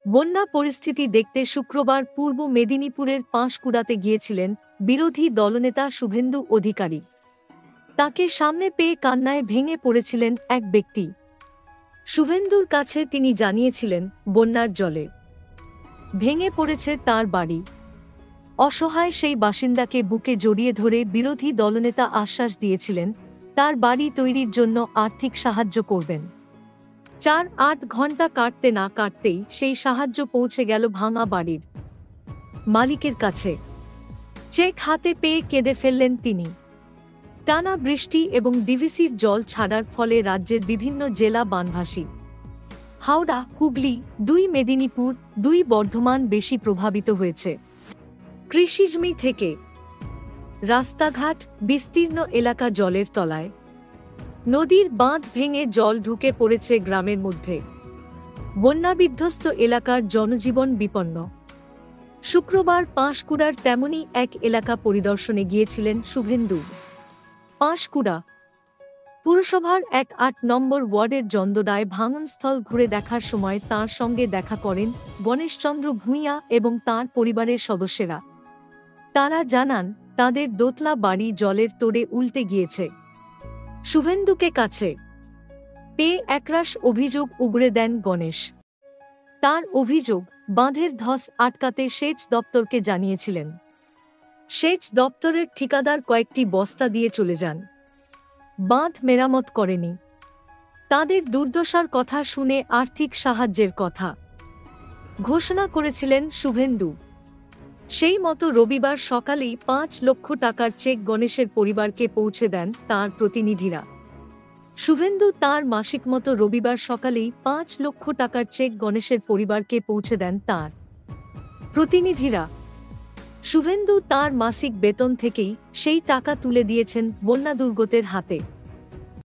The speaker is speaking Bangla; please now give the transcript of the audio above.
বন্যা পরিস্থিতি দেখতে শুক্রবার পূর্ব মেদিনীপুরের পাঁশকুড়াতে গিয়েছিলেন বিরোধী দলনেতা শুভেন্দু অধিকারী। তাকে সামনে পেয়ে কান্নায় ভেঙে পড়েছিলেন এক ব্যক্তি। শুভেন্দুর কাছে তিনি জানিয়েছিলেন, বন্যার জলে ভেঙে পড়েছে তার বাড়ি। অসহায় সেই বাসিন্দাকে বুকে জড়িয়ে ধরে বিরোধী দলনেতা আশ্বাস দিয়েছিলেন, তার বাড়ি তৈরির জন্য আর্থিক সাহায্য করবেন। 4-8 ঘন্টা কাটতে না কাটতেই সেই সাহায্য পৌঁছে গেল ভাঙা বাড়ির মালিকের কাছে। চেক হাতে পেয়ে কেঁদে ফেললেন তিনি। টানা বৃষ্টি এবং ডিভিসির জল ছাড়ার ফলে রাজ্যের বিভিন্ন জেলা বানভাসী। হাওড়া, হুগলি, 2 মেদিনীপুর, 2 বর্ধমান বেশি প্রভাবিত হয়েছে। কৃষিজমি থেকে রাস্তাঘাট, বিস্তীর্ণ এলাকা জলের তলায়। নদীর বাঁধ ভেঙে জল ঢুকে পড়েছে গ্রামের মধ্যে। বন্যাবিধ্বস্ত এলাকার জনজীবন বিপন্ন। শুক্রবার পাঁশকুড়ার তেমনই এক এলাকা পরিদর্শনে গিয়েছিলেন শুভেন্দু। পাঁশকুড়া পুরসভার 1-8 নম্বর ওয়ার্ডের জন্দডায় ভাঙনস্থল ঘুরে দেখার সময় তাঁর সঙ্গে দেখা করেন গণেশচন্দ্র ভূঁইয়া এবং তাঁর পরিবারের সদস্যরা। তাঁরা জানান, তাঁদের দোতলা বাড়ি জলের তোড়ে উল্টে গিয়েছে। শুভেন্দুকে কাছে পেয়ে একরাশ অভিযোগ উগরে দেন গণেশ। তার অভিযোগ, বাঁধের ধস আটকাতে সেচ দপ্তরকে জানিয়েছিলেন। সেচ দপ্তরের ঠিকাদার কয়েকটি বস্তা দিয়ে চলে যান, বাঁধ মেরামত করেনি। তাদের দুর্দশার কথা শুনে আর্থিক সাহায্যের কথা ঘোষণা করেছিলেন শুভেন্দু। সেই মতো রবিবার সকালেই 5 লক্ষ টাকার চেক গণেশের পরিবারকে পৌঁছে দেন তাঁর প্রতিনিধিরা। শুভেন্দু তাঁর মাসিক মতো রবিবার সকালেই 5 লক্ষ টাকার চেক গণেশের পরিবারকে পৌঁছে দেন তাঁর প্রতিনিধিরা। শুভেন্দু তাঁর মাসিক বেতন থেকেই সেই টাকা তুলে দিয়েছেন বন্যাদুর্গতের হাতে।